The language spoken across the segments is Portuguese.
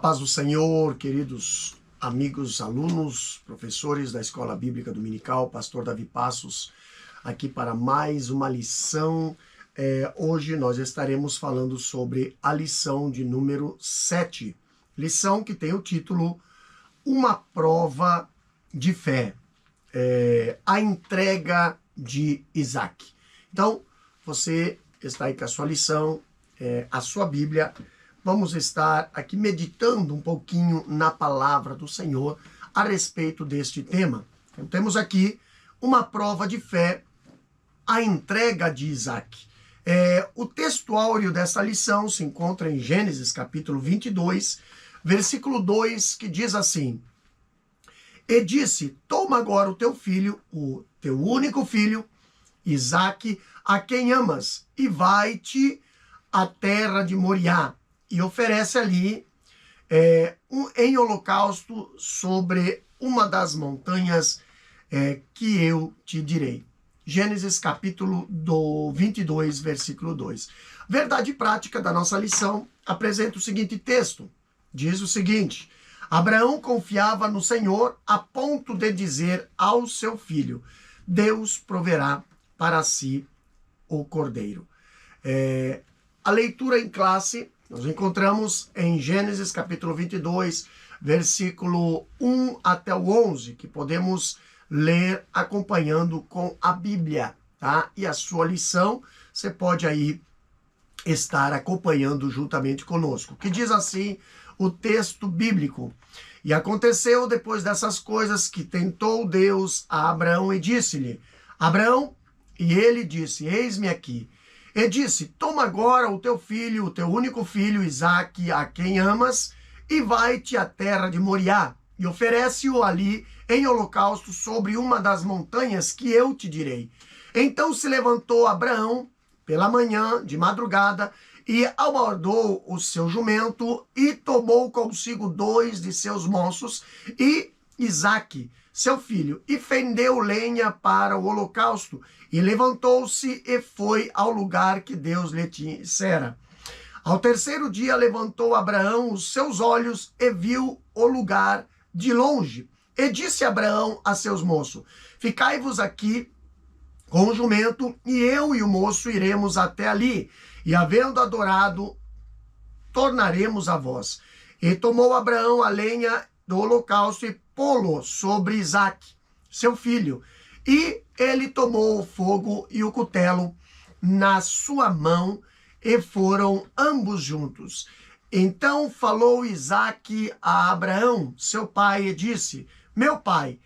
A paz do Senhor, queridos amigos, alunos, professores da Escola Bíblica Dominical, pastor Davi Passos, aqui para mais uma lição. Hoje nós estaremos falando sobre a lição de número 7, lição que tem o título Uma Prova de Fé, a entrega de Isaac. Então, você está aí com a sua lição, a sua Bíblia. Vamos estar aqui meditando um pouquinho na palavra do Senhor a respeito deste tema. Então, temos aqui uma prova de fé, a entrega de Isaac. O texto áureo dessa lição se encontra em Gênesis capítulo 22, versículo 2, que diz assim: E disse, toma agora o teu filho, o teu único filho, Isaac, a quem amas, e vai-te à terra de Moriá, e oferece ali em holocausto sobre uma das montanhas que eu te direi. Gênesis capítulo 22, versículo 2. Verdade prática da nossa lição apresenta o seguinte texto. Diz o seguinte: Abraão confiava no Senhor a ponto de dizer ao seu filho, Deus proverá para si o cordeiro. A leitura em classe nós encontramos em Gênesis capítulo 22, versículo 1 até o 11, que podemos ler acompanhando com a Bíblia, tá? E a sua lição você pode aí estar acompanhando juntamente conosco. Que diz assim o texto bíblico: E aconteceu depois dessas coisas que tentou Deus a Abraão e disse-lhe, Abraão, e ele disse, eis-me aqui. E disse, toma agora o teu filho, o teu único filho, Isaque, a quem amas, e vai-te à terra de Moriá, e oferece-o ali em holocausto sobre uma das montanhas que eu te direi. Então se levantou Abraão pela manhã, de madrugada, e aguardou o seu jumento, e tomou consigo 2 de seus moços, e Isaque, seu filho, e fendeu lenha para o holocausto, e levantou-se e foi ao lugar que Deus lhe dissera. Ao terceiro dia levantou Abraão os seus olhos e viu o lugar de longe. E disse Abraão a seus moços, ficai-vos aqui com o jumento, e eu e o moço iremos até ali, e havendo adorado, tornaremos a vós. E tomou Abraão a lenha do holocausto e pô-lo sobre Isaque, seu filho. E ele tomou o fogo e o cutelo na sua mão, e foram ambos juntos. Então falou Isaque a Abraão, seu pai, e disse, meu pai.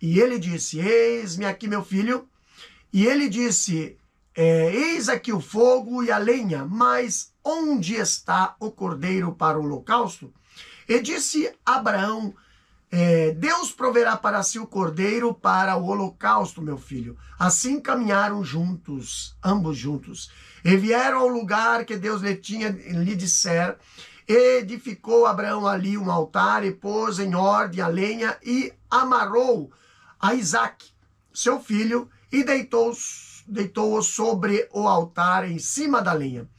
E ele disse, eis-me aqui, meu filho. E ele disse, eis aqui o fogo e a lenha, mas onde está o cordeiro para o holocausto? E disse Abraão, Deus proverá para si o cordeiro para o holocausto, meu filho. Assim caminharam juntos, ambos juntos, e vieram ao lugar que Deus lhe disser. Edificou Abraão ali um altar e pôs em ordem a lenha e amarrou a Isaque, seu filho, e deitou-o sobre o altar em cima da lenha.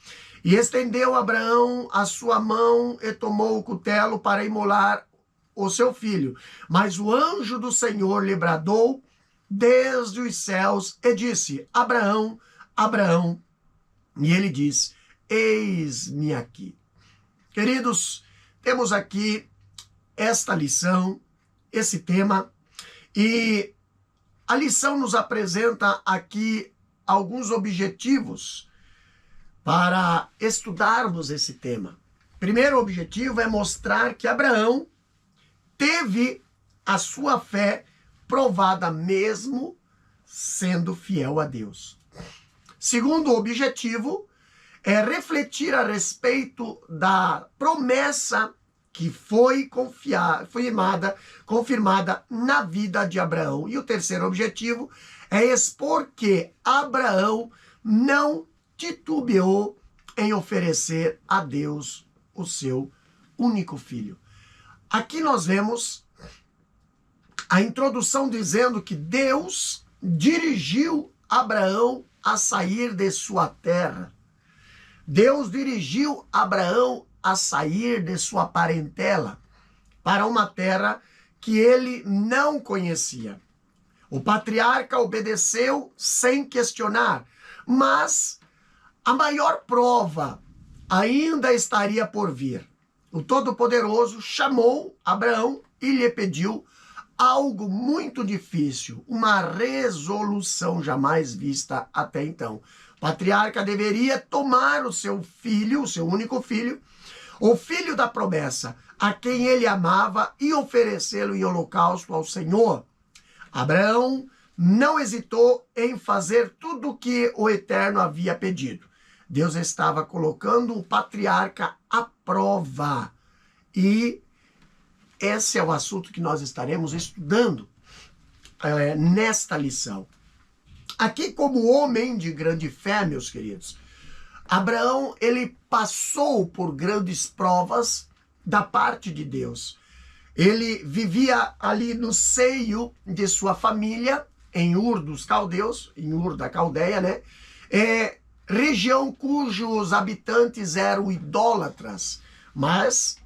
E estendeu Abraão a sua mão e tomou o cutelo para imolar o seu filho. Mas o anjo do Senhor lhe bradou desde os céus e disse, Abraão, Abraão. E ele diz, eis-me aqui. Queridos, temos aqui esta lição, esse tema, e a lição nos apresenta aqui alguns objetivos para estudarmos esse tema. Primeiro objetivo é mostrar que Abraão teve a sua fé provada mesmo sendo fiel a Deus. Segundo objetivo é refletir a respeito da promessa que foi confirmada na vida de Abraão. E o terceiro objetivo é expor que Abraão não titubeou em oferecer a Deus o seu único filho. Aqui nós vemos a introdução dizendo que Deus dirigiu Abraão a sair de sua terra. Deus dirigiu Abraão a sair de sua parentela para uma terra que ele não conhecia. O patriarca obedeceu sem questionar, mas a maior prova ainda estaria por vir. O Todo-Poderoso chamou Abraão e lhe pediu algo muito difícil, uma resolução jamais vista até então. O patriarca deveria tomar o seu filho, o seu único filho, o filho da promessa, a quem ele amava, e oferecê-lo em holocausto ao Senhor. Abraão não hesitou em fazer tudo o que o Eterno havia pedido. Deus estava colocando o patriarca à prova. E esse é o assunto que nós estaremos estudando nesta lição. Aqui, como homem de grande fé, meus queridos, Abraão, ele passou por grandes provas da parte de Deus. Ele vivia ali no seio de sua família, em Ur dos Caldeus, em Ur da Caldeia, né? Região cujos habitantes eram idólatras. Mas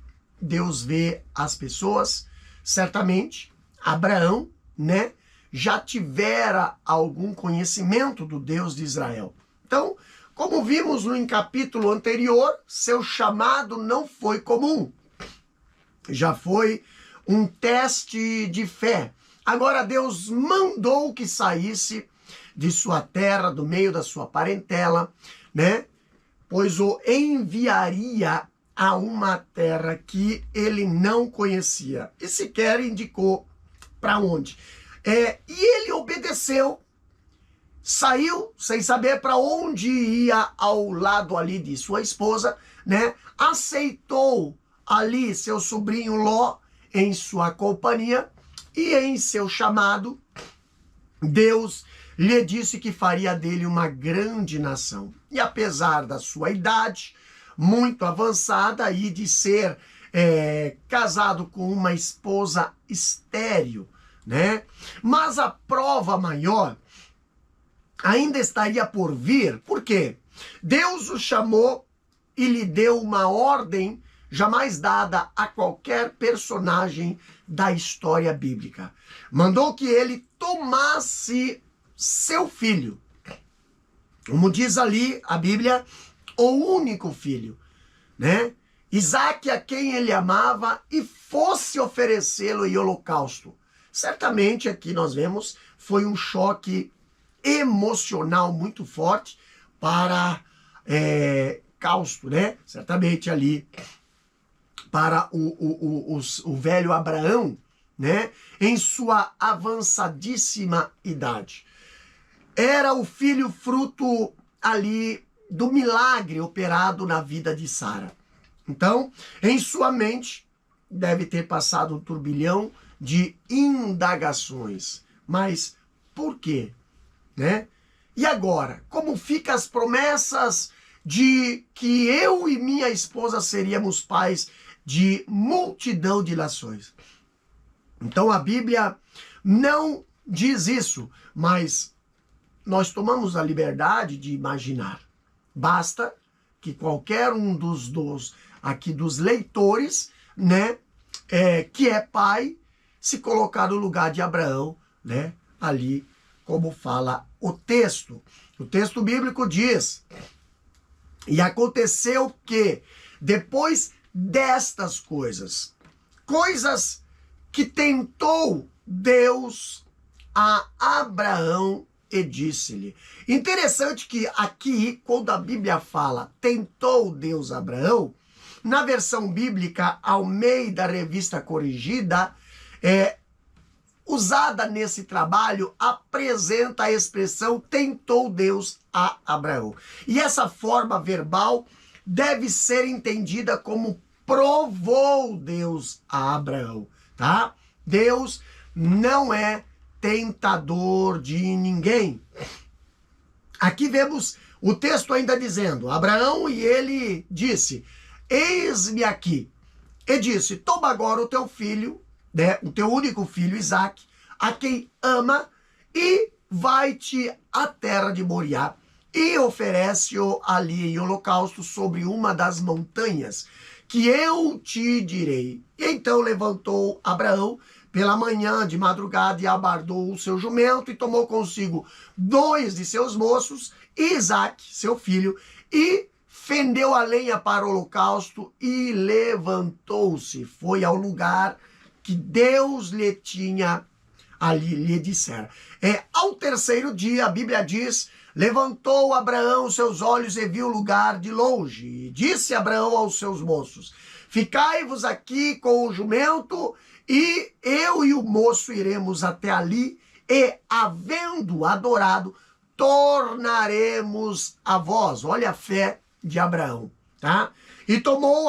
Deus vê as pessoas. Certamente, Abraão, né, já tivera algum conhecimento do Deus de Israel. Então, como vimos no capítulo anterior, seu chamado não foi comum. Já foi um teste de fé. Agora Deus mandou que saísse de sua terra, do meio da sua parentela, né? Pois o enviaria a uma terra que ele não conhecia e sequer indicou para onde. E ele obedeceu, saiu sem saber para onde ia, ao lado ali de sua esposa, né? Aceitou ali seu sobrinho Ló em sua companhia, e em seu chamado, Deus lhe disse que faria dele uma grande nação. E apesar da sua idade muito avançada e de ser casado com uma esposa estéril, né? Mas a prova maior ainda estaria por vir. Por quê? Deus o chamou e lhe deu uma ordem jamais dada a qualquer personagem da história bíblica. Mandou que ele tomasse seu filho, como diz ali a Bíblia, o único filho, né? Isaque, a quem ele amava, e fosse oferecê-lo em holocausto. Certamente aqui nós vemos, foi um choque emocional muito forte para Causto, né? Certamente ali para o velho Abraão, né? Em sua avançadíssima idade. Era o filho fruto ali do milagre operado na vida de Sara. Então, em sua mente, deve ter passado um turbilhão de indagações. Mas por quê? Né? E agora, como ficam as promessas de que eu e minha esposa seríamos pais de multidão de nações? Então a Bíblia não diz isso, mas nós tomamos a liberdade de imaginar. Basta que qualquer um dos leitores, né, que é pai, se colocar no lugar de Abraão, né, ali como fala o texto. O texto bíblico diz: e aconteceu que, depois destas coisas que tentou Deus a Abraão e disse-lhe. Interessante que aqui, quando a Bíblia fala tentou Deus a Abraão, na versão bíblica Almeida Revista Corrigida, usada nesse trabalho, apresenta a expressão tentou Deus a Abraão. E essa forma verbal deve ser entendida como provou Deus a Abraão, tá? Deus não é tentador de ninguém. Aqui vemos o texto ainda dizendo: Abraão, e ele disse: eis-me aqui. E disse: toma agora o teu filho, né, o teu único filho, Isaque, a quem ama, e vai-te à terra de Moriá, e oferece-o ali em holocausto sobre uma das montanhas que eu te direi. E então levantou Abraão pela manhã de madrugada e abardou o seu jumento e tomou consigo 2 de seus moços, Isaque, seu filho, e fendeu a lenha para o holocausto e levantou-se. Foi ao lugar que Deus lhe tinha ali, lhe dissera. Ao terceiro dia, a Bíblia diz, levantou Abraão seus olhos e viu o lugar de longe. E disse Abraão aos seus moços, ficai-vos aqui com o jumento, e eu e o moço iremos até ali, e, havendo adorado, tornaremos a vós. Olha a fé de Abraão, tá? E tomou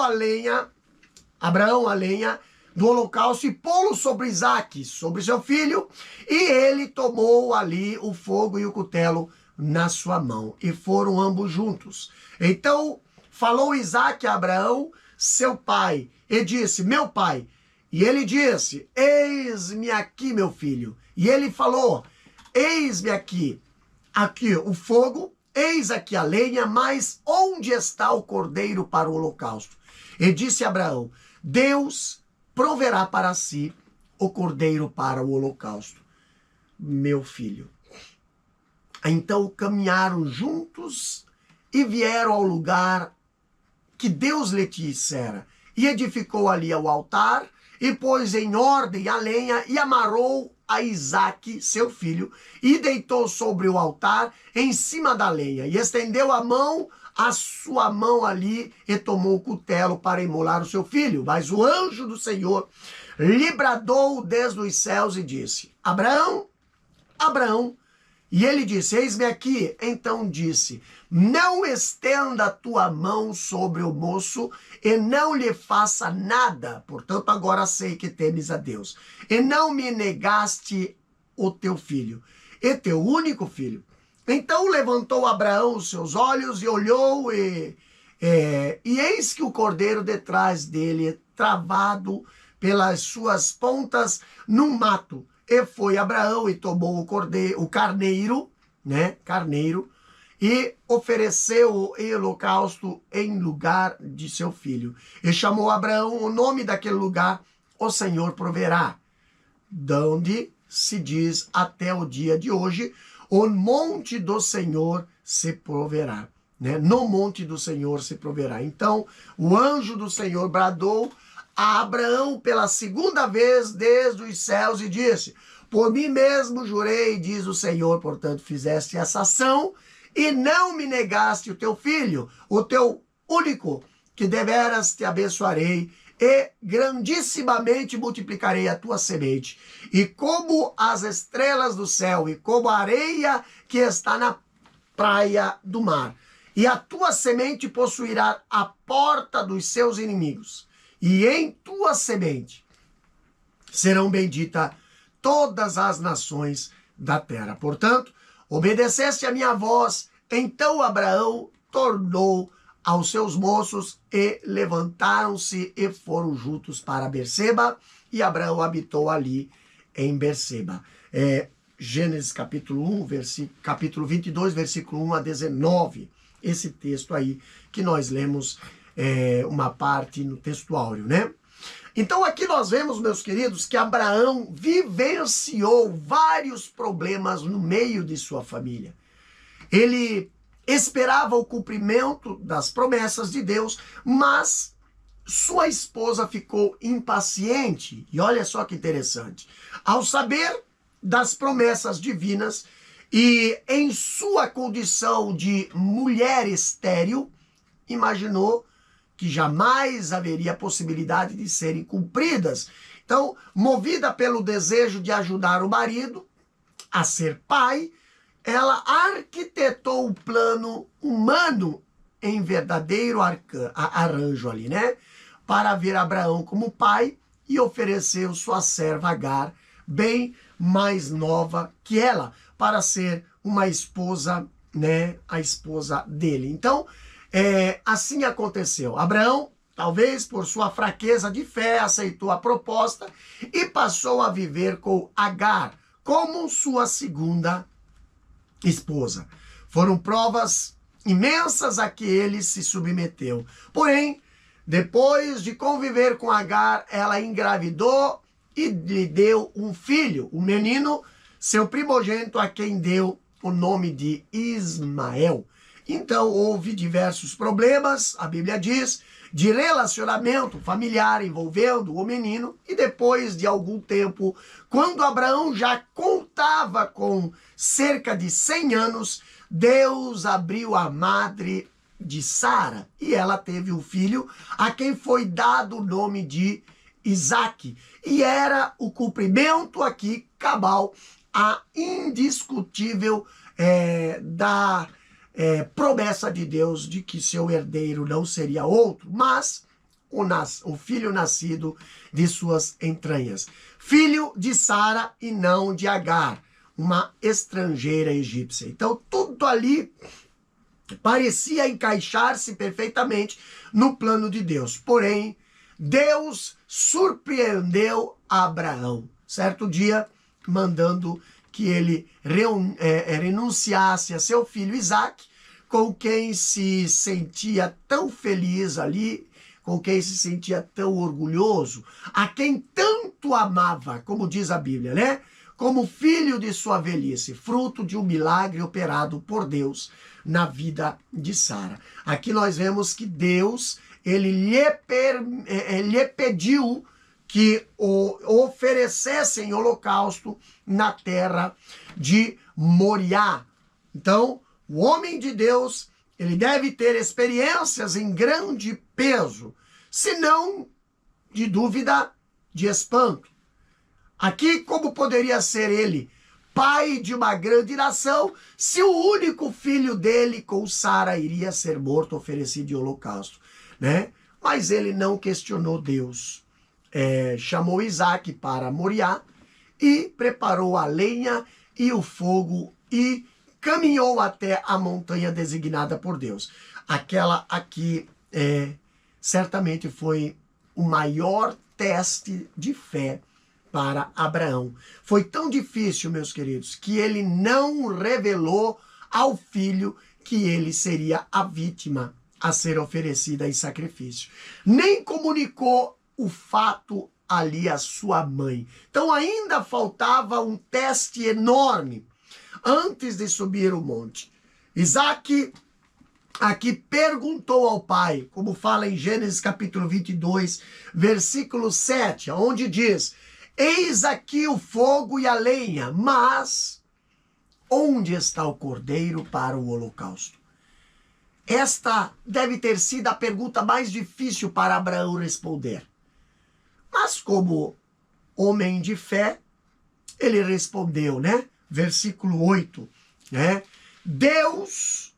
Abraão a lenha do holocausto e pô-lo sobre Isaque, sobre seu filho, e ele tomou ali o fogo e o cutelo na sua mão, e foram ambos juntos. Então falou Isaque a Abraão, seu pai, e disse, meu pai. E ele disse, eis-me aqui, meu filho. E ele falou, eis-me aqui o fogo, eis aqui a lenha, mas onde está o cordeiro para o holocausto? E disse Abraão, Deus proverá para si o cordeiro para o holocausto, meu filho. Então caminharam juntos e vieram ao lugar que Deus lhe dissera, e edificou ali o altar, e pôs em ordem a lenha, e amarrou a Isaque, seu filho, e deitou sobre o altar, em cima da lenha, e estendeu a sua mão ali, e tomou o cutelo para imolar o seu filho. Mas o anjo do Senhor lhe bradou desde os céus e disse, Abraão, Abraão. E ele disse, eis-me aqui. Então disse, não estenda a tua mão sobre o moço e não lhe faça nada. Portanto, agora sei que temes a Deus. E não me negaste o teu filho, e teu único filho. Então levantou Abraão os seus olhos e olhou, e eis que o cordeiro detrás dele, travado pelas suas pontas num mato. E foi Abraão e tomou o carneiro, e ofereceu em holocausto em lugar de seu filho. E chamou Abraão o nome daquele lugar, o Senhor proverá. Donde se diz até o dia de hoje, o monte do Senhor se proverá. No monte do Senhor se proverá. Então o anjo do Senhor bradou a Abraão pela segunda vez desde os céus e disse, por mim mesmo jurei, diz o Senhor, portanto fizeste essa ação e não me negaste o teu filho, o teu único, que deveras te abençoarei e grandissimamente multiplicarei a tua semente, e como as estrelas do céu e como a areia que está na praia do mar. E a tua semente possuirá a porta dos seus inimigos. E em tua semente serão benditas todas as nações da terra. Portanto, obedeceste a minha voz. Então Abraão tornou aos seus moços e levantaram-se e foram juntos para Berseba. E Abraão habitou ali em Berseba. Gênesis capítulo 1, capítulo 22, versículo 1 a 19. Esse texto aí que nós lemos uma parte no textuário, Então aqui nós vemos, meus queridos, que Abraão vivenciou vários problemas no meio de sua família. Ele esperava o cumprimento das promessas de Deus, mas sua esposa ficou impaciente. E olha só que interessante. Ao saber das promessas divinas e em sua condição de mulher estéril, imaginou que jamais haveria possibilidade de serem cumpridas. Então, movida pelo desejo de ajudar o marido a ser pai, ela arquitetou um plano humano em verdadeiro arranjo ali, para ver Abraão como pai, e ofereceu sua serva Agar, bem mais nova que ela, para ser uma esposa, a esposa dele. Então, assim aconteceu. Abraão, talvez por sua fraqueza de fé, aceitou a proposta e passou a viver com Agar como sua segunda esposa. Foram provas imensas a que ele se submeteu. Porém, Depois de conviver com Agar, ela engravidou e lhe deu um filho, um menino, seu primogênito, a quem deu o nome de Ismael. Então houve diversos problemas, a Bíblia diz, de relacionamento familiar envolvendo o menino, e depois de algum tempo, quando Abraão já contava com cerca de 100 anos, Deus abriu a madre de Sara e ela teve um filho a quem foi dado o nome de Isaque. E era o cumprimento aqui cabal, a indiscutível da promessa de Deus de que seu herdeiro não seria outro, mas o filho nascido de suas entranhas. Filho de Sara e não de Agar, uma estrangeira egípcia. Então tudo ali parecia encaixar-se perfeitamente no plano de Deus. Porém, Deus surpreendeu Abraão. Certo dia, mandando que ele renunciasse a seu filho Isaque, com quem se sentia tão feliz ali, com quem se sentia tão orgulhoso, a quem tanto amava, como diz a Bíblia, né? Como filho de sua velhice, fruto de um milagre operado por Deus na vida de Sara. Aqui nós vemos que Deus, ele lhe pediu que oferecessem holocausto na terra de Moriá. Então, o homem de Deus, ele deve ter experiências em grande peso, se não de dúvida, de espanto. Aqui, como poderia ser ele pai de uma grande nação, se o único filho dele com Sara iria ser morto, oferecido de holocausto, né? Mas ele não questionou Deus. Chamou Isaque para Moriá e preparou a lenha e o fogo e caminhou até a montanha designada por Deus. Aquela aqui certamente foi o maior teste de fé para Abraão. Foi tão difícil, meus queridos, que ele não revelou ao filho que ele seria a vítima a ser oferecida em sacrifício. Nem comunicou o fato ali à sua mãe. Então ainda faltava um teste enorme antes de subir o monte. Isaque aqui perguntou ao pai, como fala em Gênesis capítulo 22, versículo 7, onde diz: eis aqui o fogo e a lenha, mas onde está o cordeiro para o holocausto? Esta deve ter sido a pergunta mais difícil para Abraão responder. Mas como homem de fé, ele respondeu, né? Versículo 8, né? Deus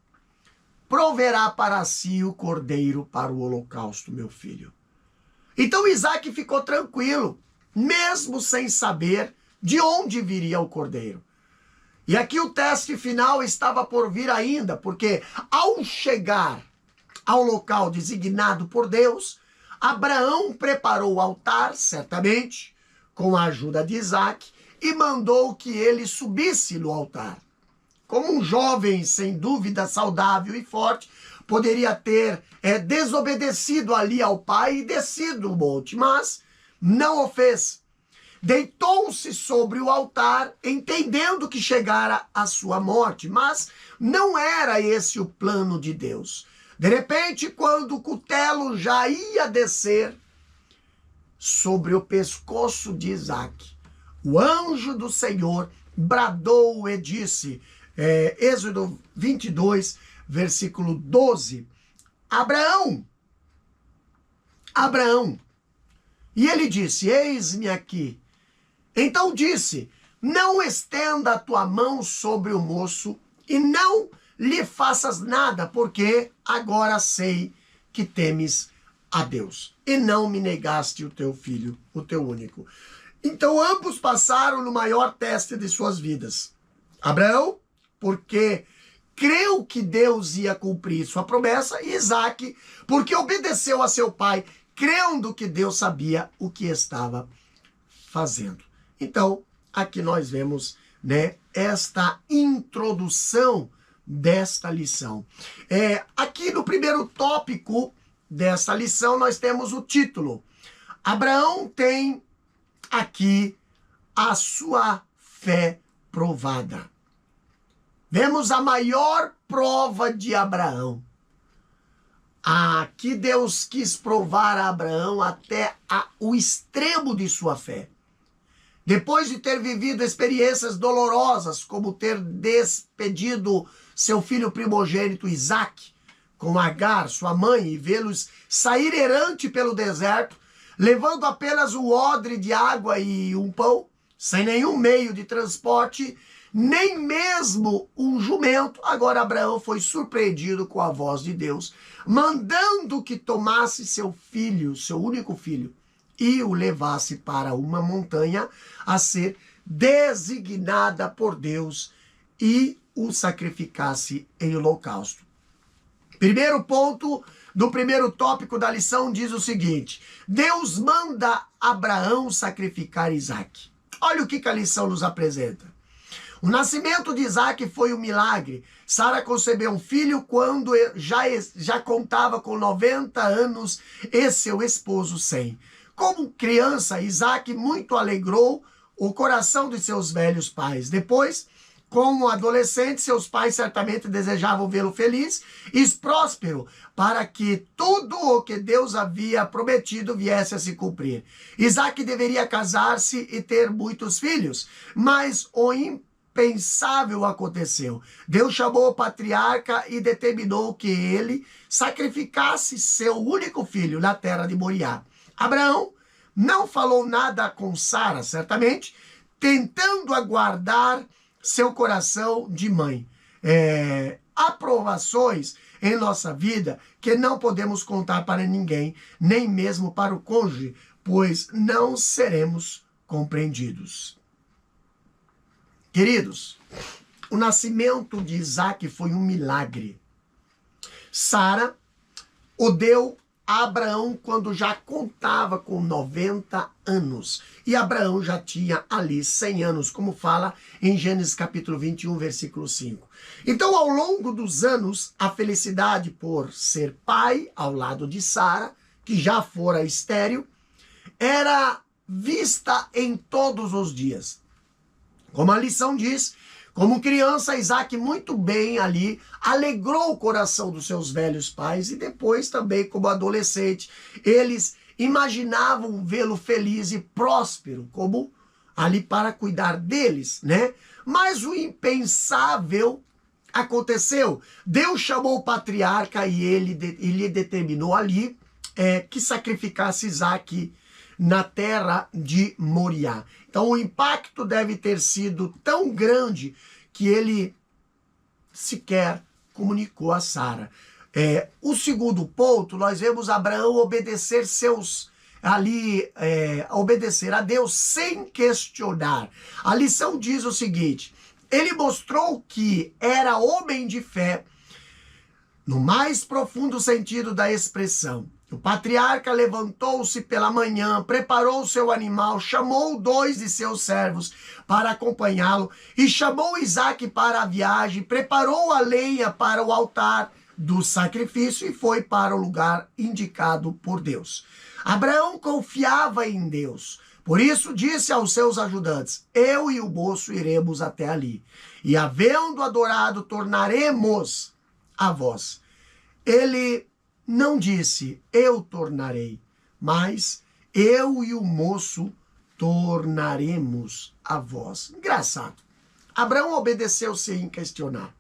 proverá para si o cordeiro para o holocausto, meu filho. Então Isaque ficou tranquilo, mesmo sem saber de onde viria o cordeiro. E aqui o teste final estava por vir ainda, porque ao chegar ao local designado por Deus, Abraão preparou o altar, certamente, com a ajuda de Isaque, e mandou que ele subisse no altar. Como um jovem, sem dúvida, saudável e forte, poderia ter desobedecido ali ao pai e descido o monte, mas não o fez. Deitou-se sobre o altar, entendendo que chegara a sua morte, mas não era esse o plano de Deus. De repente, quando o cutelo já ia descer sobre o pescoço de Isaque, o anjo do Senhor bradou e disse, Êxodo 22, versículo 12, Abraão, Abraão. E ele disse, eis-me aqui. Então disse, não estenda a tua mão sobre o moço e não lhe faças nada, porque agora sei que temes a Deus e não me negaste o teu filho, o teu único. Então ambos passaram no maior teste de suas vidas. Abraão, porque creu que Deus ia cumprir sua promessa, e Isaque, porque obedeceu a seu pai, crendo que Deus sabia o que estava fazendo. Então, aqui nós vemos, né, esta introdução desta lição. Aqui no primeiro tópico, dessa lição nós temos o título: Abraão tem aqui a sua fé provada. Vemos a maior prova de Abraão. Aqui Deus quis provar a Abraão até o extremo de sua fé. Depois de ter vivido experiências dolorosas, como ter despedido seu filho primogênito Isaque com Agar, sua mãe, e vê-los sair errante pelo deserto, levando apenas um odre de água e um pão, sem nenhum meio de transporte, nem mesmo um jumento, agora Abraão foi surpreendido com a voz de Deus, mandando que tomasse seu filho, seu único filho, e o levasse para uma montanha a ser designada por Deus e o sacrificasse em holocausto. Primeiro ponto do primeiro tópico da lição diz o seguinte: Deus manda Abraão sacrificar Isaque. Olha o que a lição nos apresenta. O nascimento de Isaque foi um milagre. Sara concebeu um filho quando já contava com 90 anos e seu esposo 100. Como criança, Isaque muito alegrou o coração de seus velhos pais. Depois, como adolescente, seus pais certamente desejavam vê-lo feliz e próspero, para que tudo o que Deus havia prometido viesse a se cumprir. Isaque deveria casar-se e ter muitos filhos, mas o impensável aconteceu. Deus chamou o patriarca e determinou que ele sacrificasse seu único filho na terra de Moriá. Abraão não falou nada com Sara, certamente, tentando aguardar seu coração de mãe. Há provações em nossa vida que não podemos contar para ninguém, nem mesmo para o cônjuge, pois não seremos compreendidos. Queridos, o nascimento de Isaque foi um milagre. Sara o deu a Abraão quando já contava com 90 anos. E Abraão já tinha ali 100 anos, como fala em Gênesis capítulo 21, versículo 5. Então, ao longo dos anos, a felicidade por ser pai ao lado de Sara, que já fora estéril, era vista em todos os dias. Como a lição diz, como criança, Isaque muito bem ali alegrou o coração dos seus velhos pais, e depois também como adolescente, eles imaginavam vê-lo feliz e próspero, como ali para cuidar deles, né? Mas o impensável aconteceu. Deus chamou o patriarca e ele lhe determinou ali que sacrificasse Isaque na terra de Moriá. Então o impacto deve ter sido tão grande que ele sequer comunicou a Sara. O segundo ponto, nós vemos Abraão obedecer obedecer a Deus sem questionar. A lição diz o seguinte: ele mostrou que era homem de fé no mais profundo sentido da expressão. O patriarca levantou-se pela manhã, preparou seu animal, chamou 2 de seus servos para acompanhá-lo e chamou Isaque para a viagem, preparou a lenha para o altar do sacrifício e foi para o lugar indicado por Deus. Abraão confiava em Deus, por isso disse aos seus ajudantes: eu e o moço iremos até ali, e havendo adorado, tornaremos a vós. Ele não disse, eu tornarei, mas eu e o moço tornaremos a vós. Engraçado. Abraão obedeceu sem questionar.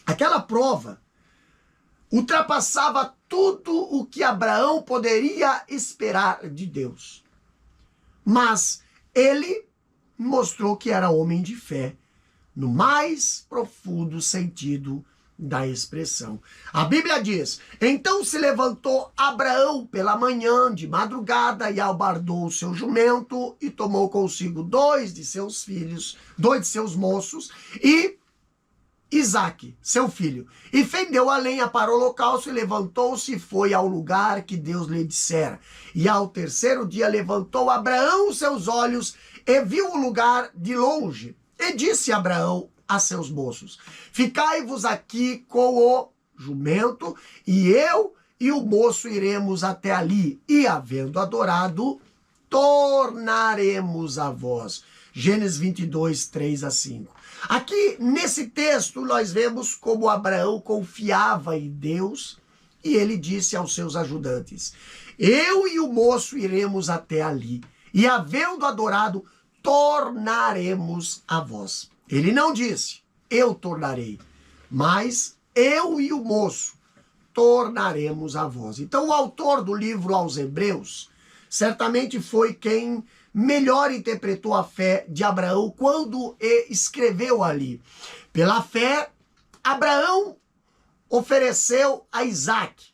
Aquela prova ultrapassava tudo o que Abraão poderia esperar de Deus. Mas ele mostrou que era homem de fé, no mais profundo sentido da expressão. A Bíblia diz: então se levantou Abraão pela manhã, de madrugada, e albardou o seu jumento, e tomou consigo 2 de seus filhos, 2 de seus moços, e Isaque, seu filho, e fendeu a lenha para o holocausto, e levantou-se e foi ao lugar que Deus lhe dissera. E ao terceiro dia levantou Abraão os seus olhos e viu o lugar de longe. E disse Abraão a seus moços: ficai-vos aqui com o jumento, e eu e o moço iremos até ali, e havendo adorado, tornaremos a vós. Gênesis 22, 3 a 5. Aqui, nesse texto, nós vemos como Abraão confiava em Deus, e ele disse aos seus ajudantes: eu e o moço iremos até ali, e havendo adorado, tornaremos a vós. Ele não disse, eu tornarei, mas eu e o moço tornaremos a vós. Então, o autor do livro aos Hebreus certamente foi quem melhor interpretou a fé de Abraão quando escreveu ali. Pela fé, Abraão ofereceu a Isaac.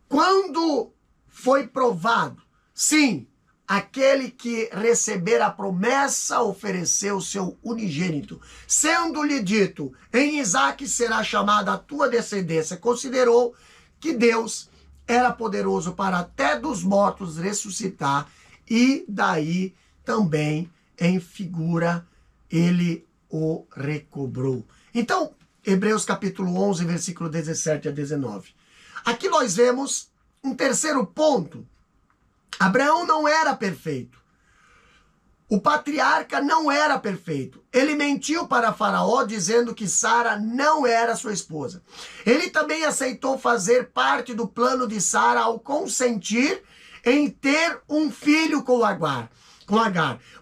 Quando foi provado, sim, aquele que receber a promessa ofereceu seu unigênito, sendo-lhe dito, em Isaac será chamada a tua descendência. Considerou que Deus era poderoso para até dos mortos ressuscitar, e daí também, em figura, ele o recobrou. Então, Hebreus capítulo 11, versículo 17 a 19. Aqui nós vemos um terceiro ponto. Abraão não era perfeito. O patriarca não era perfeito. Ele mentiu para Faraó dizendo que Sara não era sua esposa. Ele também aceitou fazer parte do plano de Sara ao consentir em ter um filho com Agar.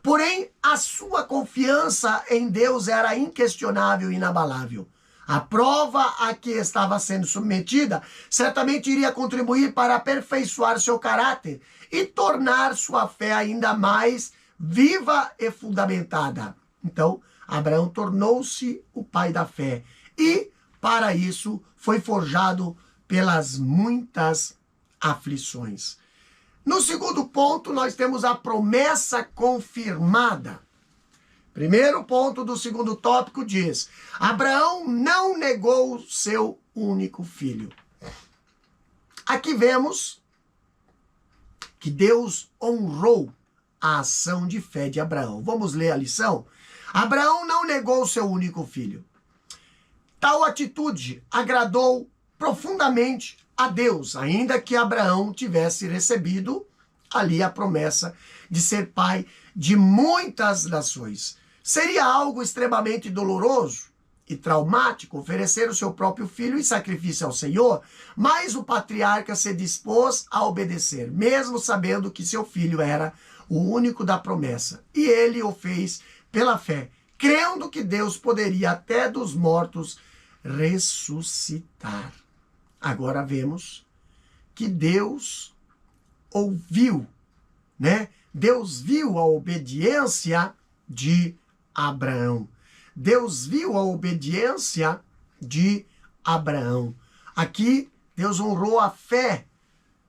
Porém, a sua confiança em Deus era inquestionável e inabalável. A prova a que estava sendo submetida certamente iria contribuir para aperfeiçoar seu caráter e tornar sua fé ainda mais viva e fundamentada. Então, Abraão tornou-se o pai da fé e, para isso, foi forjado pelas muitas aflições. No segundo ponto, nós temos a promessa confirmada. Primeiro ponto do segundo tópico diz: Abraão não negou seu único filho. Aqui vemos que Deus honrou a ação de fé de Abraão. Vamos ler a lição? Abraão não negou seu único filho. Tal atitude agradou profundamente a Deus, ainda que Abraão tivesse recebido ali a promessa de ser pai de muitas nações. Seria algo extremamente doloroso e traumático oferecer o seu próprio filho em sacrifício ao Senhor, mas o patriarca se dispôs a obedecer, mesmo sabendo que seu filho era o único da promessa. E ele o fez pela fé, crendo que Deus poderia até dos mortos ressuscitar. Agora vemos que Deus ouviu, né? Deus viu a obediência de Abraão. Deus viu a obediência de Abraão. Aqui, Deus honrou a fé.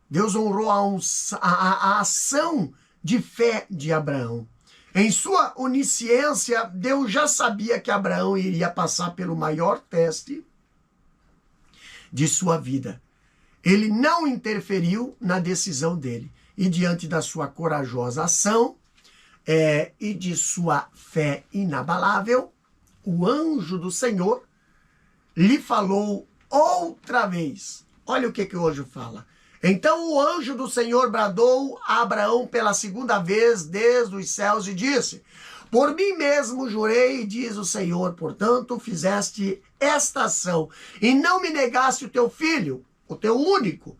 Deus honrou a ação de fé de Abraão. Em sua onisciência, Deus já sabia que Abraão iria passar pelo maior teste de sua vida. Ele não interferiu na decisão dele. E diante da sua corajosa ação e de sua fé inabalável, o anjo do Senhor lhe falou outra vez. Olha o que o anjo fala. Então o anjo do Senhor bradou a Abraão pela segunda vez desde os céus e disse: por mim mesmo jurei, diz o Senhor, portanto fizeste esta ação e não me negaste o teu filho, o teu único,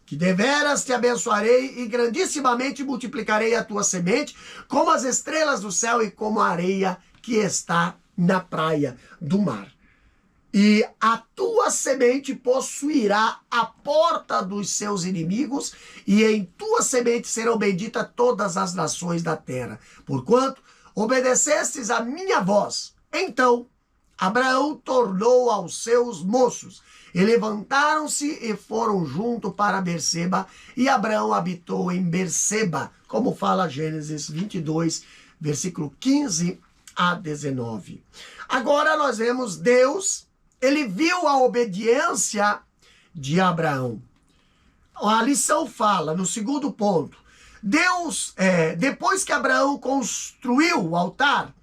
que deveras te abençoarei e grandissimamente multiplicarei a tua semente como as estrelas do céu e como a areia que está na praia do mar. E a tua semente possuirá a porta dos seus inimigos, e em tua semente serão benditas todas as nações da terra, porquanto obedecestes a minha voz. Então Abraão tornou aos seus moços, e levantaram-se e foram junto para Berseba, e Abraão habitou em Berseba, como fala Gênesis 22, versículo 15 a 19. Agora nós vemos Deus, ele viu a obediência de Abraão. A lição fala, no segundo ponto, Deus, depois que Abraão construiu o altar,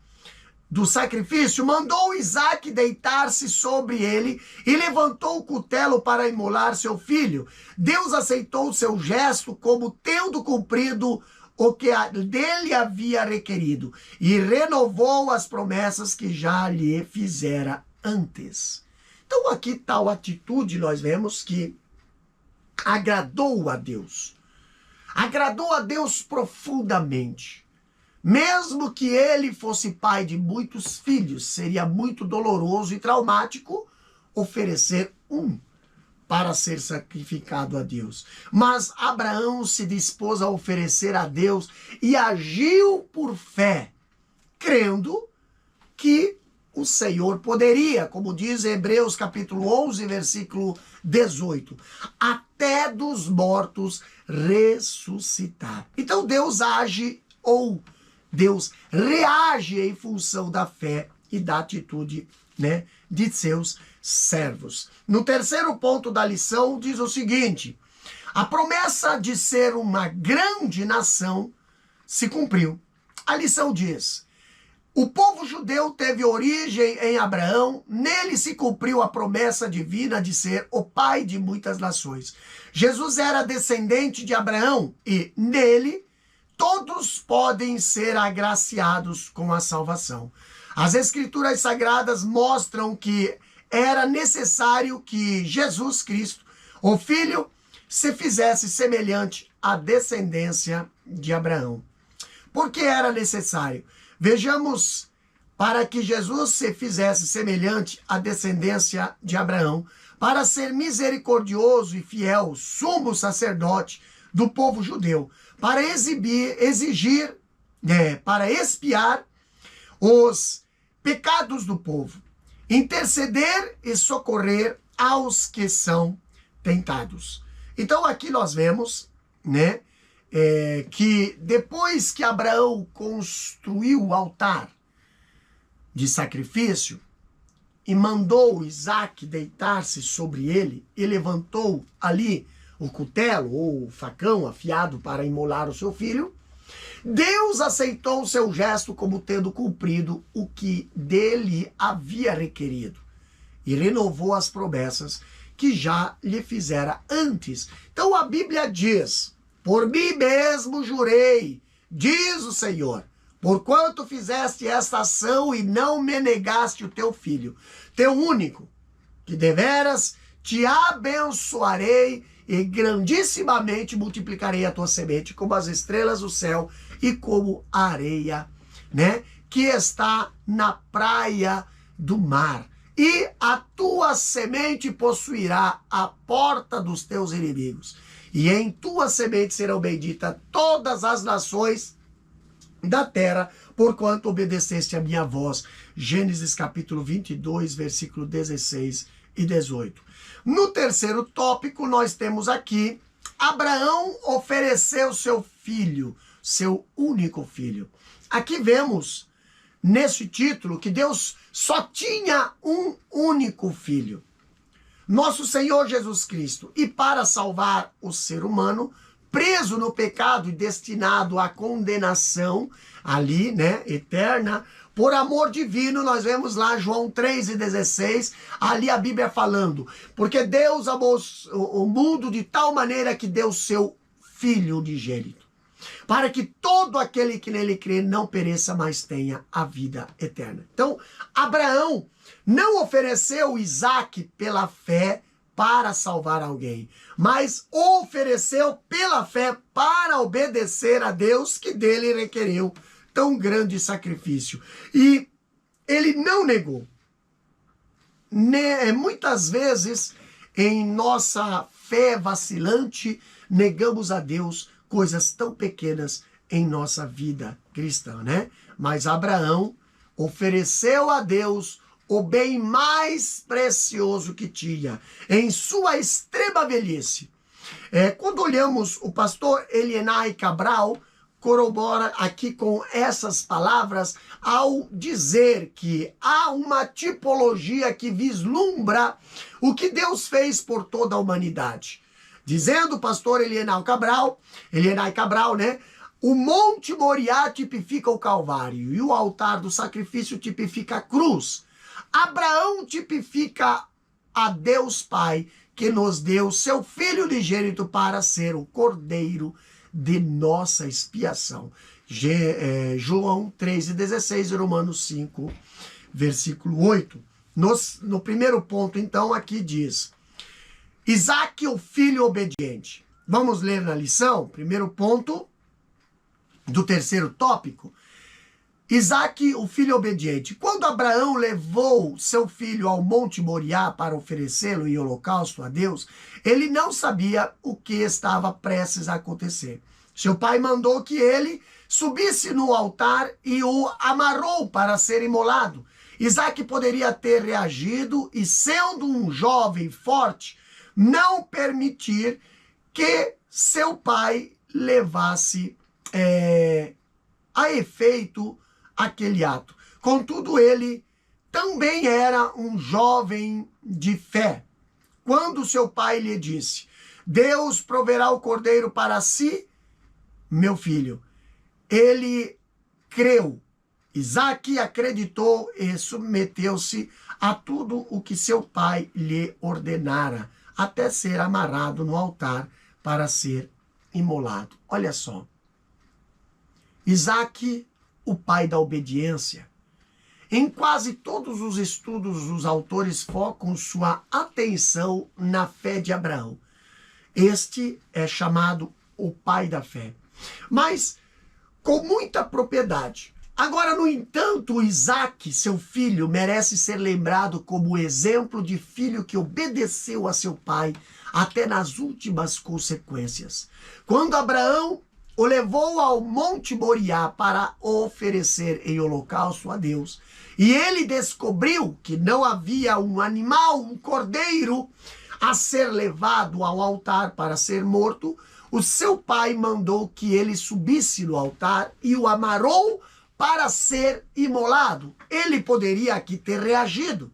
do sacrifício, mandou Isaque deitar-se sobre ele e levantou o cutelo para imolar seu filho. Deus aceitou seu gesto como tendo cumprido o que dele havia requerido e renovou as promessas que já lhe fizera antes. Então aqui tal atitude nós vemos que agradou a Deus. Agradou a Deus profundamente. Mesmo que ele fosse pai de muitos filhos, seria muito doloroso e traumático oferecer um para ser sacrificado a Deus. Mas Abraão se dispôs a oferecer a Deus e agiu por fé, crendo que o Senhor poderia, como diz Hebreus capítulo 11, versículo 18, até dos mortos ressuscitar. Então Deus age ou Deus reage em função da fé e da atitude, né, de seus servos. No terceiro ponto da lição diz o seguinte: a promessa de ser uma grande nação se cumpriu. A lição diz: o povo judeu teve origem em Abraão, nele se cumpriu a promessa divina de ser o pai de muitas nações. Jesus era descendente de Abraão e nele todos podem ser agraciados com a salvação. As Escrituras Sagradas mostram que era necessário que Jesus Cristo, o Filho, se fizesse semelhante à descendência de Abraão. Por que era necessário? Vejamos, para que Jesus se fizesse semelhante à descendência de Abraão, para ser misericordioso e fiel, sumo sacerdote do povo judeu, para para expiar os pecados do povo, interceder e socorrer aos que são tentados. Então aqui nós vemos, né, que depois que Abraão construiu o altar de sacrifício e mandou Isaque deitar-se sobre ele e levantou ali o cutelo ou o facão afiado para imolar o seu filho, Deus aceitou o seu gesto como tendo cumprido o que dele havia requerido e renovou as promessas que já lhe fizera antes. Então a Bíblia diz: por mim mesmo jurei, diz o Senhor, porquanto fizeste esta ação e não me negaste o teu filho, teu único, que deveras te abençoarei e grandissimamente multiplicarei a tua semente como as estrelas do céu e como a areia, né, que está na praia do mar. E a tua semente possuirá a porta dos teus inimigos. E em tua semente serão benditas todas as nações da terra, porquanto obedeceste a minha voz. Gênesis capítulo 22, versículo 16 e 18. No terceiro tópico, nós temos aqui: Abraão ofereceu seu filho, seu único filho. Aqui vemos, nesse título, que Deus só tinha um único filho, nosso Senhor Jesus Cristo. E para salvar o ser humano, preso no pecado e destinado à condenação, ali, né, eterna, por amor divino, nós vemos lá João 3,16, ali a Bíblia falando: porque Deus amou o mundo de tal maneira que deu seu Filho unigênito, para que todo aquele que nele crê não pereça, mas tenha a vida eterna. Então, Abraão não ofereceu Isaque pela fé para salvar alguém, mas ofereceu pela fé para obedecer a Deus, que dele requeriu tão grande sacrifício. E ele não negou. Muitas vezes, em nossa fé vacilante, negamos a Deus coisas tão pequenas em nossa vida cristã, né? Mas Abraão ofereceu a Deus o bem mais precioso que tinha, em sua extrema velhice. Quando olhamos o pastor Elienay Cabral, corrobora aqui com essas palavras ao dizer que há uma tipologia que vislumbra o que Deus fez por toda a humanidade. Dizendo o pastor Elienay Cabral, né, O Monte Moriá tipifica o Calvário e o altar do sacrifício tipifica a cruz. Abraão tipifica a Deus Pai, que nos deu seu Filho unigênito para ser o Cordeiro de nossa expiação. João 3,16 e Romanos 5, versículo 8. No primeiro ponto, então, aqui diz: Isaque, o filho obediente. Vamos ler na lição, primeiro ponto do terceiro tópico. Isaque, o filho obediente. Quando Abraão levou seu filho ao Monte Moriá para oferecê-lo em holocausto a Deus, ele não sabia o que estava prestes a acontecer. Seu pai mandou que ele subisse no altar e o amarrou para ser imolado. Isaque poderia ter reagido e, sendo um jovem forte, não permitir que seu pai levasse a efeito aquele ato. Contudo, ele também era um jovem de fé. Quando seu pai lhe disse: Deus proverá o cordeiro para si, meu filho, ele creu. Isaque acreditou e submeteu-se a tudo o que seu pai lhe ordenara, até ser amarrado no altar para ser imolado. Olha só. Isaque, o pai da obediência. Em quase todos os estudos, os autores focam sua atenção na fé de Abraão. Este é chamado o pai da fé. Mas com muita propriedade. Agora, no entanto, Isaque, seu filho, merece ser lembrado como exemplo de filho que obedeceu a seu pai até nas últimas consequências. Quando Abraão o levou ao Monte Moriá para oferecer em holocausto a Deus, e ele descobriu que não havia um animal, um cordeiro, a ser levado ao altar para ser morto, o seu pai mandou que ele subisse no altar e o amarrou para ser imolado. Ele poderia aqui ter reagido.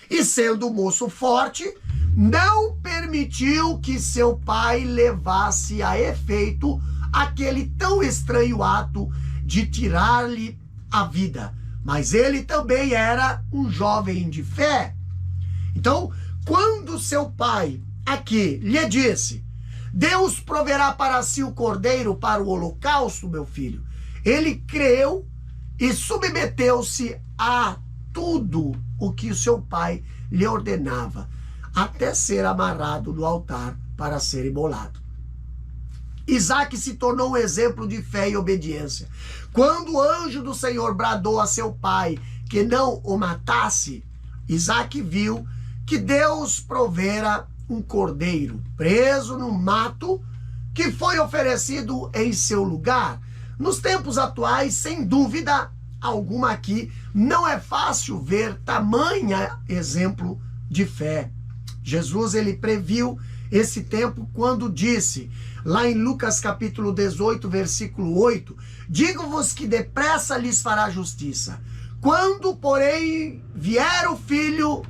E sendo um moço forte, não permitiu que seu pai levasse a efeito aquele tão estranho ato de tirar-lhe a vida. Mas ele também era um jovem de fé. Então, quando seu pai aqui lhe disse: Deus proverá para si o cordeiro para o holocausto, meu filho, ele creu e submeteu-se a tudo o que o seu pai lhe ordenava, até ser amarrado no altar para ser imolado. Isaque se tornou um exemplo de fé e obediência. Quando o anjo do Senhor bradou a seu pai que não o matasse, Isaque viu que Deus provera um cordeiro preso no mato que foi oferecido em seu lugar. Nos tempos atuais, sem dúvida alguma aqui, não é fácil ver tamanha exemplo de fé. Jesus, ele previu esse tempo quando disse, lá em Lucas capítulo 18, versículo 8, digo-vos que depressa lhes fará justiça. Quando, porém, vier o Filho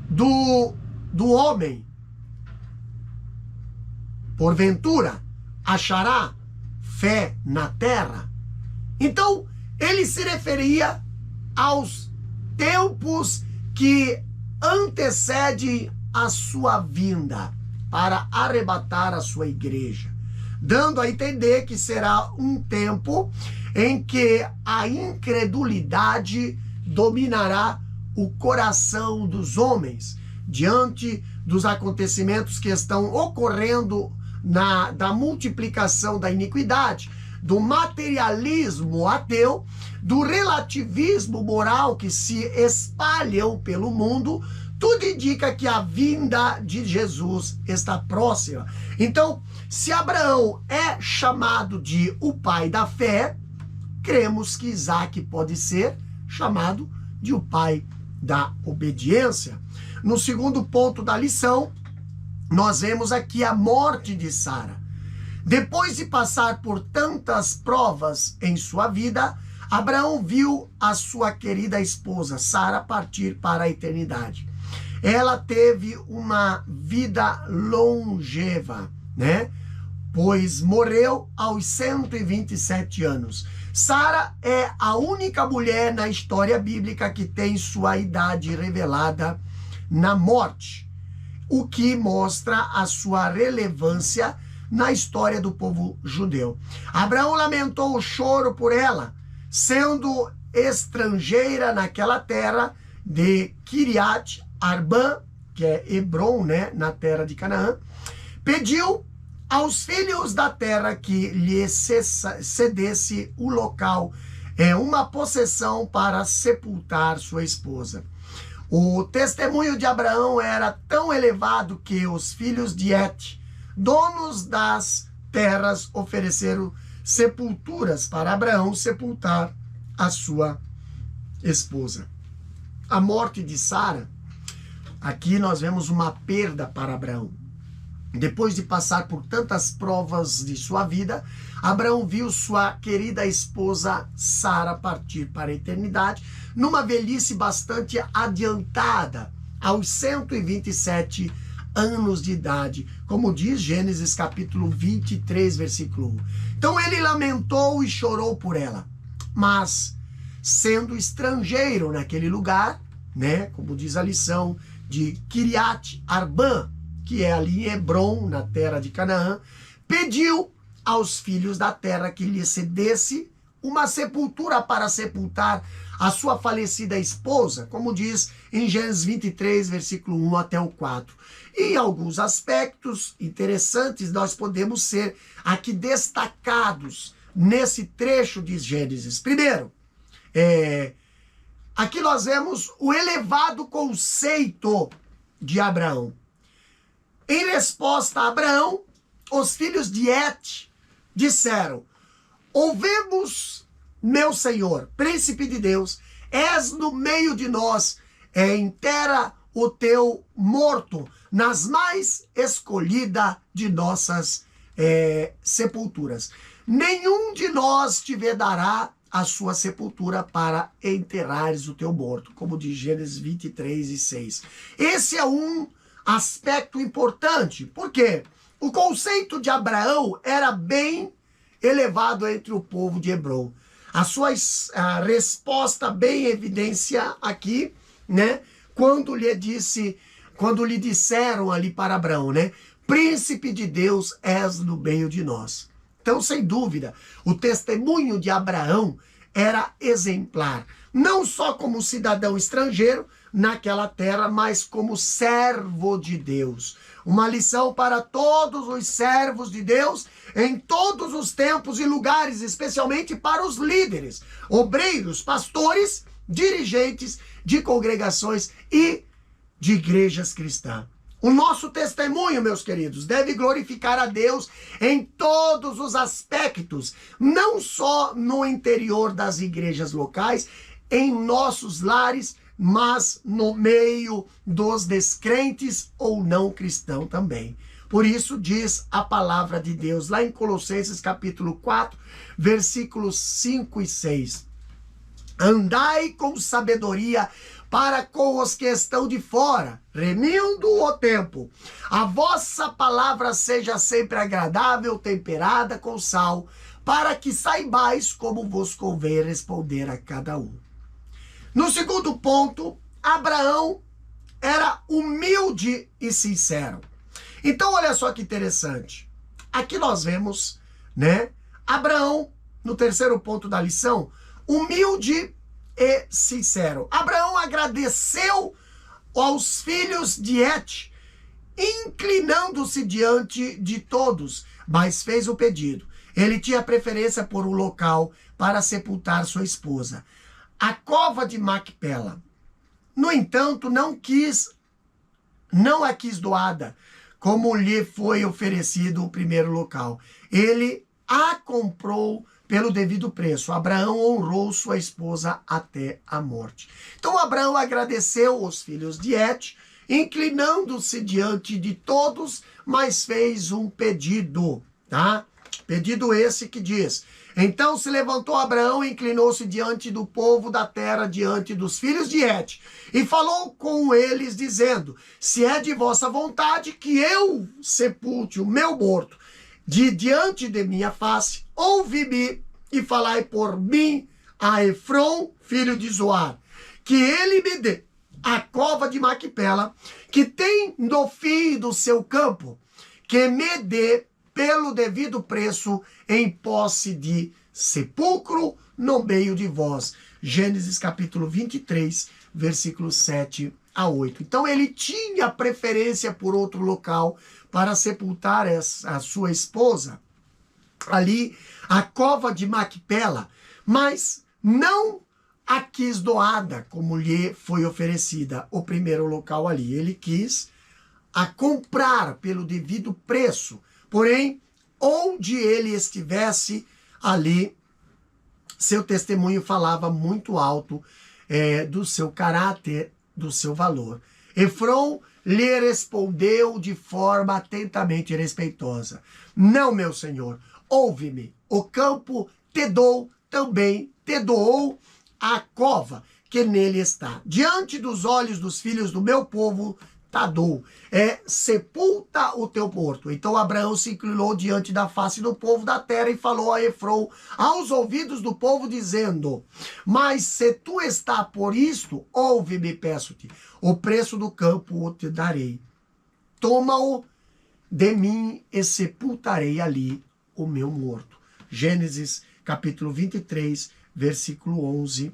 do homem, porventura achará fé na terra? Então, ele se referia aos tempos que antecedem a sua vinda para arrebatar a sua igreja, dando a entender que será um tempo em que a incredulidade dominará o coração dos homens diante dos acontecimentos que estão ocorrendo da multiplicação da iniquidade, do materialismo ateu, do relativismo moral que se espalham pelo mundo. Tudo indica que a vinda de Jesus está próxima. Então, se Abraão é chamado de o pai da fé, cremos que Isaque pode ser chamado de o pai da obediência. No segundo ponto da lição, nós vemos aqui a morte de Sara. Depois de passar por tantas provas em sua vida, Abraão viu a sua querida esposa, Sara, partir para a eternidade. Ela teve uma vida longeva, né? pois morreu aos 127 anos. Sara é a única mulher na história bíblica que tem sua idade revelada na morte, o que mostra a sua relevância na história do povo judeu. Abraão lamentou o choro por ela, sendo estrangeira naquela terra de Kiriat Arba, que é Hebron, né, na terra de Canaã. Pediu aos filhos da terra que lhe cedesse o local, uma possessão para sepultar sua esposa. O testemunho de Abraão era tão elevado que os filhos de Et, donos das terras, ofereceram sepulturas para Abraão sepultar a sua esposa. A morte de Sara, aqui nós vemos uma perda para Abraão. Depois de passar por tantas provas de sua vida, Abraão viu sua querida esposa Sara partir para a eternidade, numa velhice bastante adiantada, aos 127 anos de idade, como diz Gênesis capítulo 23, versículo 1. Então ele lamentou e chorou por ela, mas sendo estrangeiro naquele lugar, né, como diz a lição de Kiriat Arba, que é ali em Hebron, na terra de Canaã, pediu aos filhos da terra que lhe cedesse uma sepultura para sepultar a sua falecida esposa, como diz em Gênesis 23, versículo 1 até o 4. E em alguns aspectos interessantes nós podemos ser aqui destacados nesse trecho de Gênesis. Primeiro, aqui nós vemos o elevado conceito de Abraão. Em resposta a Abraão, os filhos de Et disseram: ouvemos, meu senhor, príncipe de Deus, és no meio de nós, enterra o teu morto nas mais escolhidas de nossas sepulturas. Nenhum de nós te vedará a sua sepultura para enterrares o teu morto, como diz Gênesis 23 e 6. Esse é um aspecto importante, porque o conceito de Abraão era bem elevado entre o povo de Hebron. A resposta bem evidencia aqui, né, quando lhe disseram ali para Abraão, né, príncipe de Deus és no meio de nós. Então, sem dúvida, o testemunho de Abraão era exemplar, não só como cidadão estrangeiro naquela terra, mas como servo de Deus. Uma lição para todos os servos de Deus em todos os tempos e lugares, especialmente para os líderes, obreiros, pastores, dirigentes de congregações e de igrejas cristãs. O nosso testemunho, meus queridos, deve glorificar a Deus em todos os aspectos, não só no interior das igrejas locais, em nossos lares, mas no meio dos descrentes ou não cristãos também. Por isso diz a palavra de Deus lá em Colossenses capítulo 4, versículos 5 e 6. Andai com sabedoria para com os que estão de fora, remindo o tempo. A vossa palavra seja sempre agradável, temperada com sal, para que saibais como vos convém responder a cada um. No segundo ponto, Abraão era humilde e sincero. Então, olha só que interessante. Aqui nós vemos, né, Abraão, no terceiro ponto da lição, humilde e sincero. Abraão agradeceu aos filhos de Et, inclinando-se diante de todos, mas fez o pedido. Ele tinha preferência por um local para sepultar sua esposa, a cova de Macpela. No entanto, não a quis doada, como lhe foi oferecido o primeiro local. Ele a comprou pelo devido preço. Abraão honrou sua esposa até a morte. Então Abraão agradeceu os filhos de Et, inclinando-se diante de todos, mas fez um pedido, tá? Pedido esse que diz: então se levantou Abraão e inclinou-se diante do povo da terra, diante dos filhos de Et, e falou com eles, dizendo: se é de vossa vontade que eu sepulte o meu morto, de diante de minha face, ouvi-me e falai por mim a Efron, filho de Zoar, que ele me dê a cova de Macpela, que tem no fim do seu campo, que me dê pelo devido preço em posse de sepulcro no meio de vós. Gênesis capítulo 23, versículos 7 a 8. Então ele tinha preferência por outro local para sepultar a sua esposa, ali a cova de Macpela, mas não a quis doada como lhe foi oferecida o primeiro local ali. Ele quis a comprar pelo devido preço, porém, onde ele estivesse ali, seu testemunho falava muito alto do seu caráter, do seu valor. Efron lhe respondeu de forma atentamente respeitosa: não, meu senhor, ouve-me, o campo te dou também, te doou a cova que nele está. Diante dos olhos dos filhos do meu povo, tadou, sepulta o teu morto. Então Abraão se inclinou diante da face do povo da terra e falou a Efron aos ouvidos do povo, dizendo: mas se tu está por isto, ouve-me, peço-te, o preço do campo te darei. Toma-o de mim e sepultarei ali o meu morto. Gênesis capítulo 23, versículo 11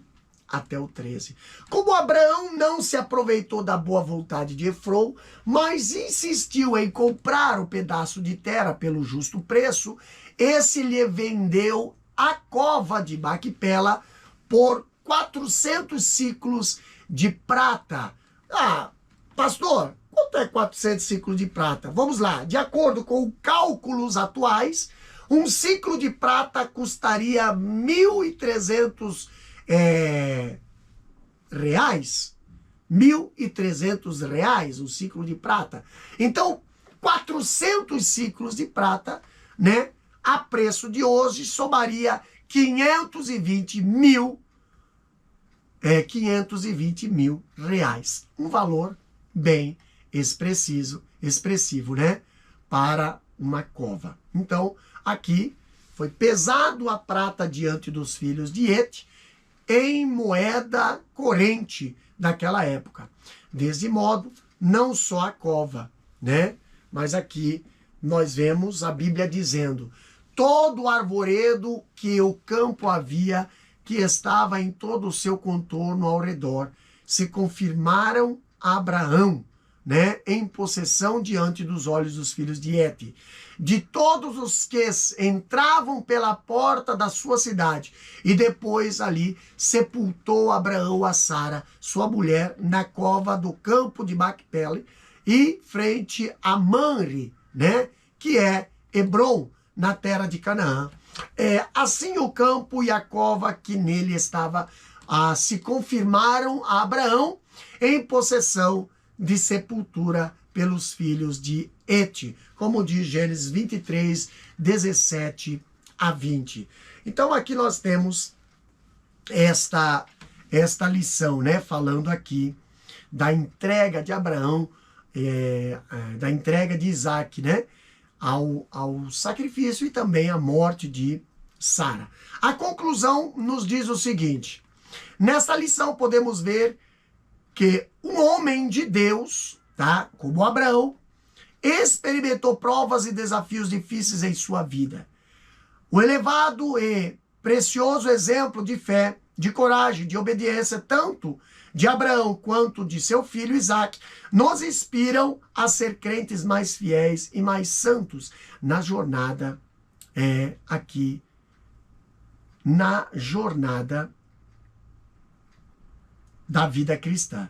até o 13. Como Abraão não se aproveitou da boa vontade de Efron, mas insistiu em comprar o pedaço de terra pelo justo preço, esse lhe vendeu a cova de Macpela por 400 ciclos de prata. Ah, pastor, quanto é 400 ciclos de prata? Vamos lá, de acordo com cálculos atuais, um ciclo de prata custaria 1.300 reais. 1.300 reais um ciclo de prata. Então, 400 ciclos de prata, né, a preço de hoje, somaria 520 mil reais. Um valor bem expressivo, né, para uma cova. Então, aqui foi pesado a prata diante dos filhos de Et em moeda corrente daquela época. Desse modo, não só a cova, né, mas aqui nós vemos a Bíblia dizendo: todo o arvoredo que o campo havia, que estava em todo o seu contorno ao redor, se confirmaram a Abraão, né, em possessão diante dos olhos dos filhos de Et. De todos os que entravam pela porta da sua cidade, e depois ali sepultou Abraão a Sara, sua mulher, na cova do campo de Macpela, e frente a Manre, né, que é Hebron, na terra de Canaã. Assim o campo e a cova que nele estava se confirmaram a Abraão em possessão de sepultura pelos filhos de Et, como diz Gênesis 23, 17 a 20. Então aqui nós temos esta lição, né, falando aqui da entrega de Abraão, da entrega de Isaac, né, ao sacrifício, e também a morte de Sara. A conclusão nos diz o seguinte: nessa lição podemos ver que um homem de Deus, tá, como Abraão, experimentou provas e desafios difíceis em sua vida. O elevado e precioso exemplo de fé, de coragem, de obediência, tanto de Abraão quanto de seu filho Isaac, nos inspiram a ser crentes mais fiéis e mais santos na jornada aqui, na jornada da vida cristã.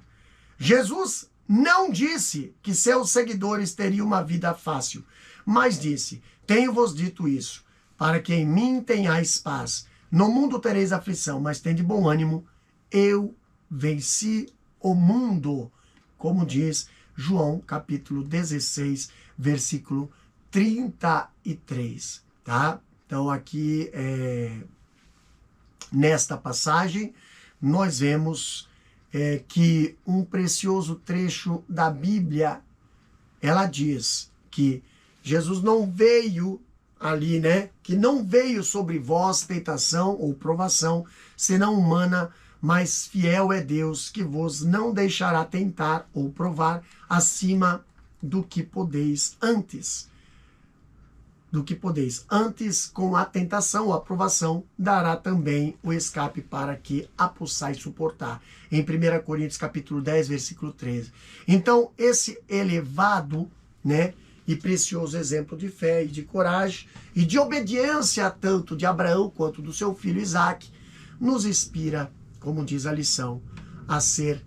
Jesus não disse que seus seguidores teriam uma vida fácil, mas disse: tenho-vos dito isso, para que em mim tenhais paz. No mundo tereis aflição, mas tende bom ânimo, eu venci o mundo, como diz João capítulo 16, versículo 33, tá? Então aqui, nesta passagem, nós vemos que um precioso trecho da Bíblia, ela diz que Jesus não veio ali, né? Que não veio sobre vós tentação ou provação, senão humana, mas fiel é Deus, que vos não deixará tentar ou provar acima do que podeis antes. Antes, com a tentação ou a provação, dará também o escape para que a possais suportar. Em 1 Coríntios capítulo 10, versículo 13. Então, esse elevado, né, e precioso exemplo de fé e de coragem e de obediência tanto de Abraão quanto do seu filho Isaque, nos inspira, como diz a lição, a ser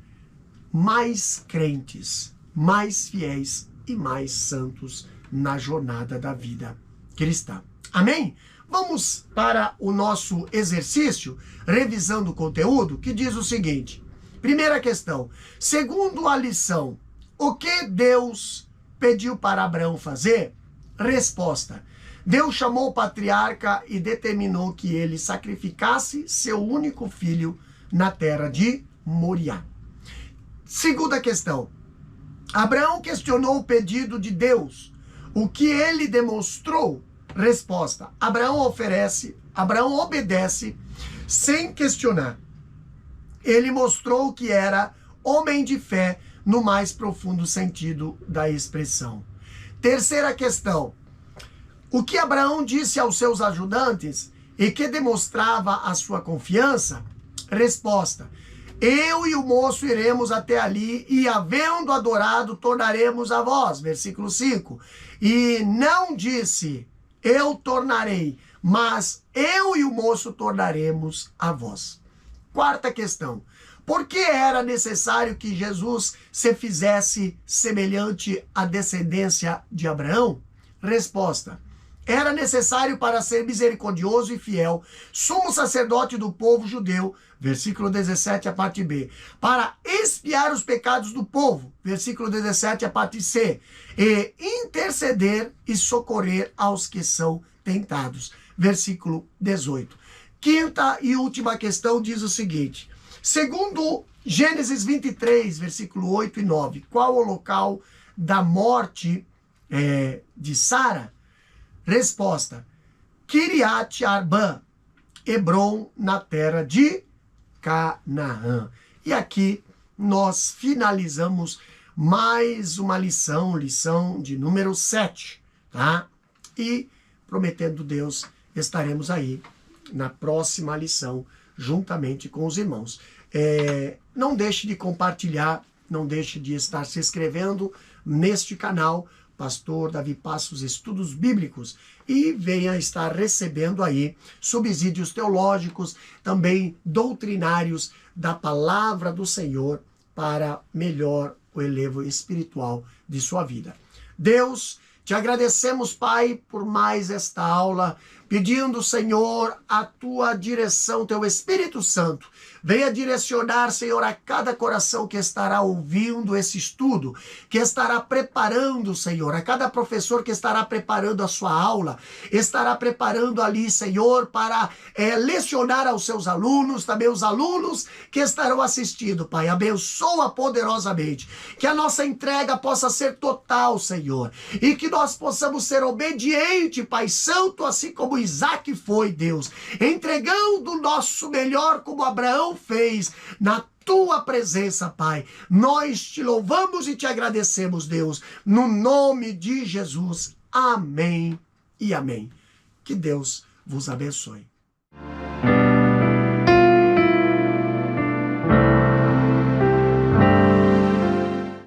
mais crentes, mais fiéis e mais santos na jornada da vida cristã. Amém? Vamos para o nosso exercício, revisando o conteúdo, que diz o seguinte. Primeira questão. Segundo a lição, o que Deus pediu para Abraão fazer? Resposta. Deus chamou o patriarca e determinou que ele sacrificasse seu único filho na terra de Moriá. Segunda questão. Abraão questionou o pedido de Deus. O que ele demonstrou? Resposta. Abraão obedece sem questionar. Ele mostrou que era homem de fé no mais profundo sentido da expressão. Terceira questão. O que Abraão disse aos seus ajudantes e que demonstrava a sua confiança? Resposta. Eu e o moço iremos até ali e, havendo adorado, tornaremos a vós. Versículo 5. E não disse, eu tornarei, mas eu e o moço tornaremos a vós. Quarta questão. Por que era necessário que Jesus se fizesse semelhante à descendência de Abraão? Resposta. Era necessário para ser misericordioso e fiel, sumo sacerdote do povo judeu, versículo 17, a parte B, para expiar os pecados do povo, versículo 17, a parte C, e interceder e socorrer aos que são tentados, versículo 18. Quinta e última questão diz o seguinte, segundo Gênesis 23, versículo 8 e 9, qual o local da morte de Sara? Resposta. Kiriat Arba, Hebron, na terra de Canaã. E aqui nós finalizamos mais uma lição de número 7, tá? E, prometendo Deus, estaremos aí na próxima lição, juntamente com os irmãos. Não deixe de compartilhar, não deixe de estar se inscrevendo neste canal, Pastor Davi Passos Estudos Bíblicos, e venha estar recebendo aí subsídios teológicos, também doutrinários da palavra do Senhor para melhor o elevo espiritual de sua vida. Deus, te agradecemos, Pai, por mais esta aula, pedindo, Senhor, a tua direção, teu Espírito Santo. Venha direcionar, Senhor, a cada coração que estará ouvindo esse estudo, que estará preparando, Senhor, a cada professor que estará preparando a sua aula, estará preparando ali, Senhor, para lecionar aos seus alunos, também os alunos que estarão assistindo, Pai. Abençoa poderosamente, que a nossa entrega possa ser total, Senhor, e que nós possamos ser obedientes, Pai Santo, assim como Isaque foi, Deus, entregando o nosso melhor como Abraão fez na tua presença, Pai. Nós te louvamos e te agradecemos, Deus, no nome de Jesus. Amém e amém. Que Deus vos abençoe.